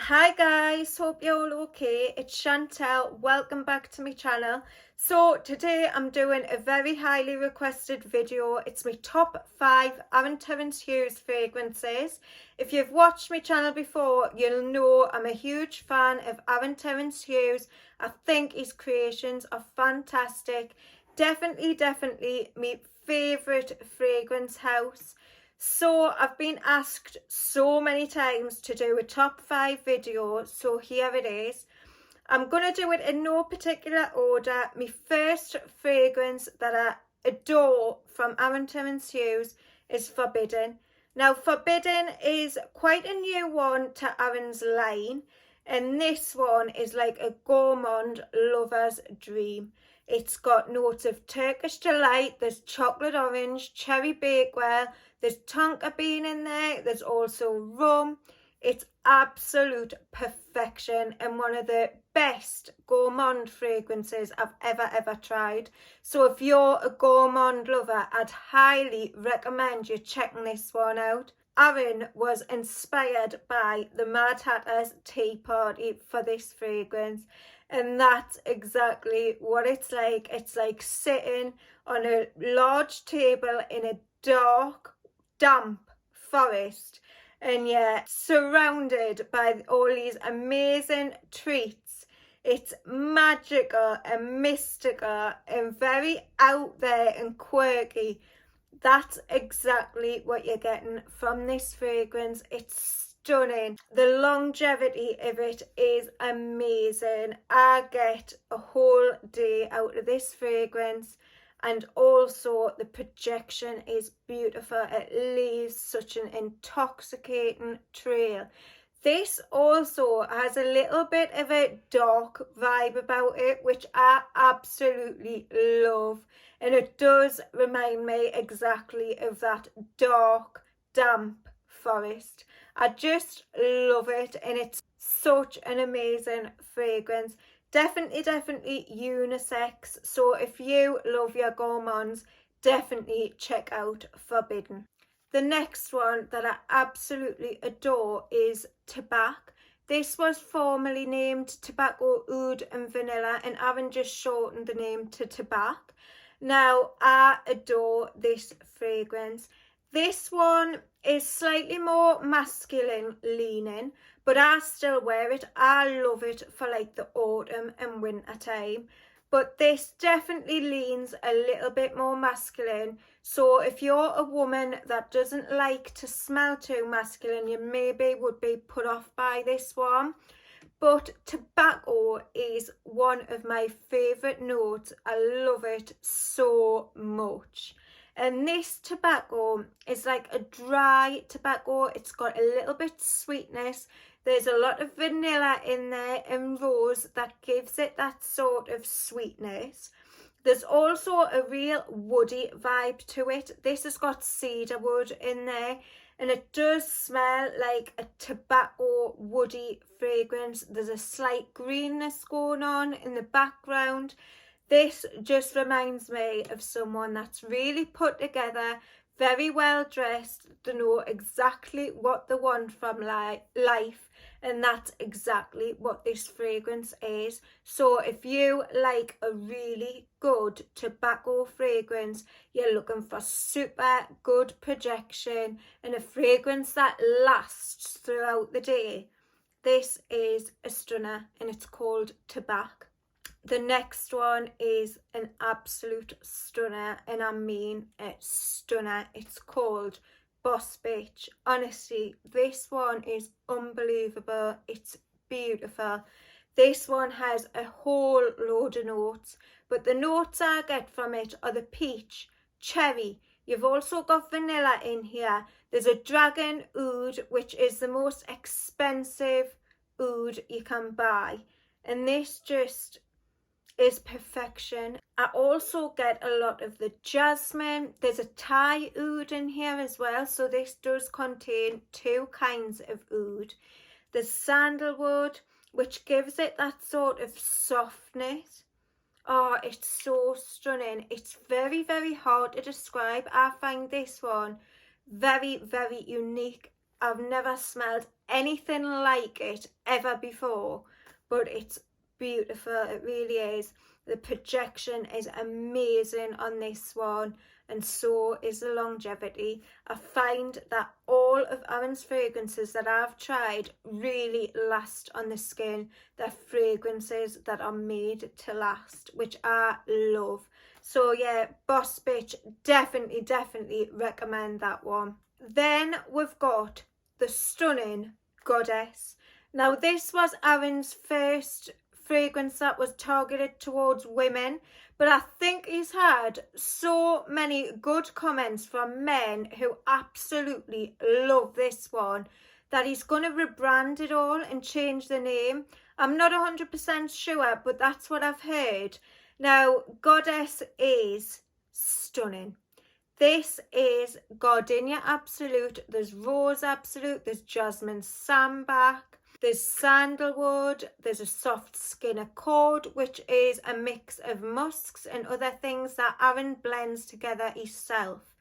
Hi guys, hope you're all okay. It's Chantel. Welcome back to my channel. So today I'm doing a very highly requested video. It's my top 5 Aaron Terence Hughes fragrances. If you've watched my channel before, you'll know I'm a huge fan of Aaron Terence Hughes. I think his creations are fantastic. Definitely my favourite fragrance house. So I've been asked so many times to do a top 5 video, so here it is. I'm going to do it in no particular order. My first fragrance that I adore from Aaron Terence Hughes is Forbidden. Now Forbidden is quite a new one to Aaron's line, and this one is like a gourmand lover's dream. It's got notes of Turkish delight, there's chocolate orange, cherry bakewell, there's tonka bean in there, there's also rum. It's absolute perfection and one of the best gourmand fragrances I've ever tried. So if you're a gourmand lover, I'd highly recommend you checking this one out. Aaron was inspired by the Mad Hatter's tea party for this fragrance, and that's exactly what it's like. It's like sitting on a large table in a dark, damp forest, and yeah, surrounded by all these amazing treats. It's magical and mystical and very out there and quirky. That's exactly what you're getting from this fragrance. It's stunning. The longevity of it is amazing. I get a whole day out of this fragrance, and also the projection is beautiful. It leaves such an intoxicating trail. This also has a little bit of a dark vibe about it, which I absolutely love. And it does remind me exactly of that dark, damp forest. I just love it, and it's such an amazing fragrance. Definitely unisex. So if you love your gourmands, definitely check out Forbidden. The next one that I absolutely adore is Tobacc. This was formerly named Tobacco Oud and Vanilla, and Aaron just shortened the name to Tobacc. Now, I adore this fragrance. This one is slightly more masculine leaning, but I still wear it. I love it for like the autumn and winter time. But this definitely leans a little bit more masculine. So if you're a woman that doesn't like to smell too masculine, you maybe would be put off by this one. But tobacco is one of my favourite notes. I love it so much. And this tobacco is like a dry tobacco. It's got a little bit sweetness. There's a lot of vanilla in there and rose that gives it that sort of sweetness. There's also a real woody vibe to it. This has got cedar wood in there, and it does smell like a tobacco woody fragrance. There's a slight greenness going on in the background. This just reminds me of someone that's really put together, very well dressed. They know exactly what they want from life, and that's exactly what this fragrance is. So if you like a really good tobacco fragrance, you're looking for super good projection and a fragrance that lasts throughout the day, this is a stunner, and it's called Tobacc. The next one is an absolute stunner, and I mean a stunner. It's called Boss Bitch. Honestly, this one is unbelievable. It's beautiful. This one has a whole load of notes, but the notes I get from it are the peach, cherry. You've also got vanilla in here. There's a dragon oud, which is the most expensive oud you can buy. And this just is perfection. I also get a lot of the jasmine. There's a Thai oud in here as well, so this does contain 2 kinds of oud. There's sandalwood, which gives it that sort of softness. Oh, it's so stunning. It's very hard to describe. I find this one very unique. I've never smelled anything like it ever before, but it's beautiful. It really is. The projection is amazing on this one, and so is the longevity. I find that all of Aaron's fragrances that I've tried really last on the skin. They're fragrances that are made to last, which I love. So yeah, Boss Bitch, definitely recommend that one. Then we've got the stunning Goddess. Now this was Aaron's first fragrance that was targeted towards women, but I think he's had so many good comments from men who absolutely love this one that he's going to rebrand it all and change the name. I'm not 100% sure, but that's what I've heard. Now, Goddess is stunning. This is Gardenia Absolute, there's Rose Absolute, there's Jasmine Sambac, there's Sandalwood, there's a Soft Skin Accord, which is a mix of musks and other things that Aaron blends together himself.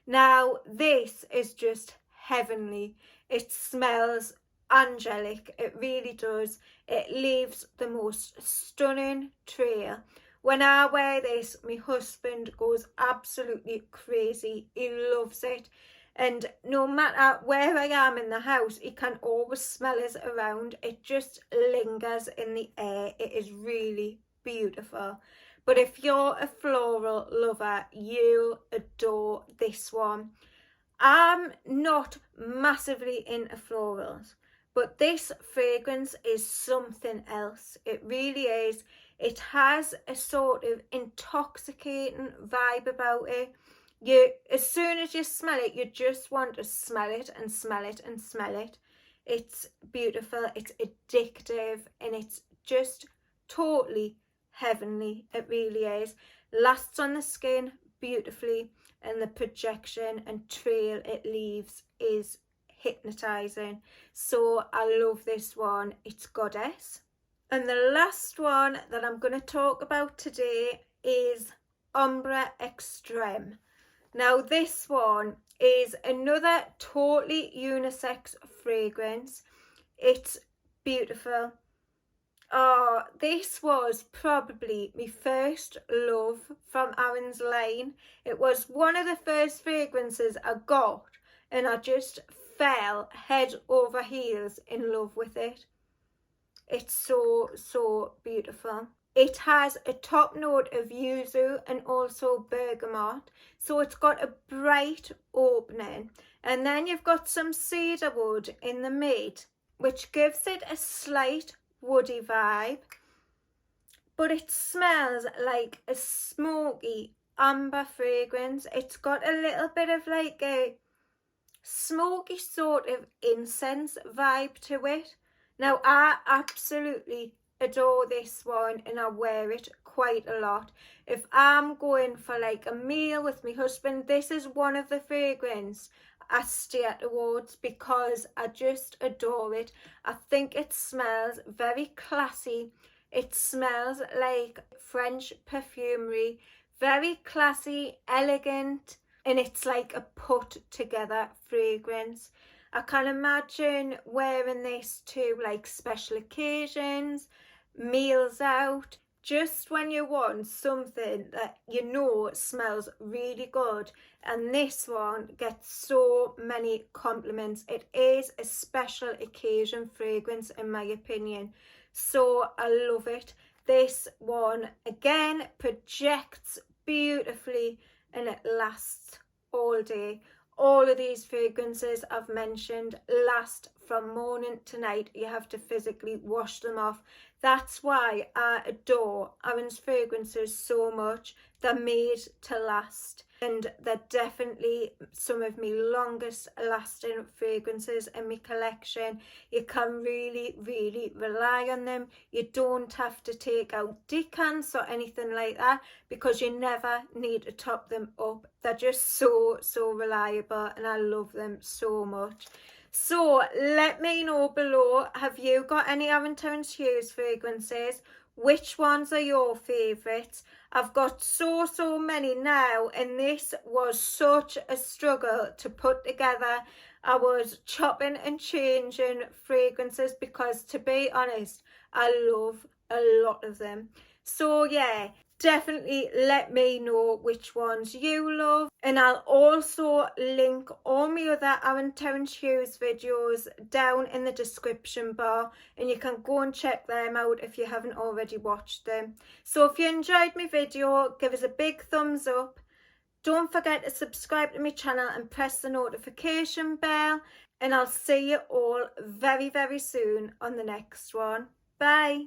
Now, this is just heavenly. It smells angelic, it really does. It leaves the most stunning trail. When I wear this, my husband goes absolutely crazy. He loves it. And no matter where I am in the house, he can always smell us around. It just lingers in the air. It is really beautiful. But if you're a floral lover, you'll adore this one. I'm not massively into florals, but this fragrance is something else. It really is. It has a sort of intoxicating vibe about it. As soon as you smell it, you just want to smell it and smell it and smell it. It's beautiful, it's addictive, and it's just totally heavenly. It really is. Lasts on the skin beautifully, and the projection and trail it leaves is hypnotizing. So I love this one. It's Goddess. And the last one that I'm going to talk about today is Umbra Extreme. Now this one is another totally unisex fragrance. It's beautiful. Oh, this was probably my first love from Aaron's line. It was one of the first fragrances I got, and I just fell head over heels in love with it. It's so beautiful. It has a top note of yuzu and also bergamot. So it's got a bright opening. And then you've got some cedarwood in the mid, which gives it a slight woody vibe. But it smells like a smoky amber fragrance. It's got a little bit of like a smoky sort of incense vibe to it. Now, I absolutely adore this one, and I wear it quite a lot. If I'm going for like a meal with my husband, this is one of the fragrance I steer towards because I just adore it. I think it smells very classy. It smells like French perfumery, very classy, elegant, and it's like a put together fragrance. I can imagine wearing this to like special occasions, meals out, just when you want something that you know smells really good. And this one gets so many compliments. It is a special occasion fragrance in my opinion. So I love it. This one again projects beautifully and it lasts all day. All of these fragrances I've mentioned last from morning to night. You have to physically wash them off. That's why I adore Aaron's fragrances so much. They're made to last, and they're definitely some of my longest lasting fragrances in my collection. You can really rely on them. You don't have to take out decants or anything like that because you never need to top them up. They're just so reliable, and I love them so much. So let me know below, have you got any Aaron Terence Hughes fragrances? Which ones are your favourites? I've got so many now, and this was such a struggle to put together. I was chopping and changing fragrances because, to be honest, I love a lot of them. So yeah, definitely let me know which ones you love, and I'll also link all my other Aaron Terence Hughes videos down in the description bar, and you can go and check them out if you haven't already watched them. So if you enjoyed my video, give us a big thumbs up. Don't forget to subscribe to my channel and press the notification bell, and I'll see you all very, very soon on the next one. Bye.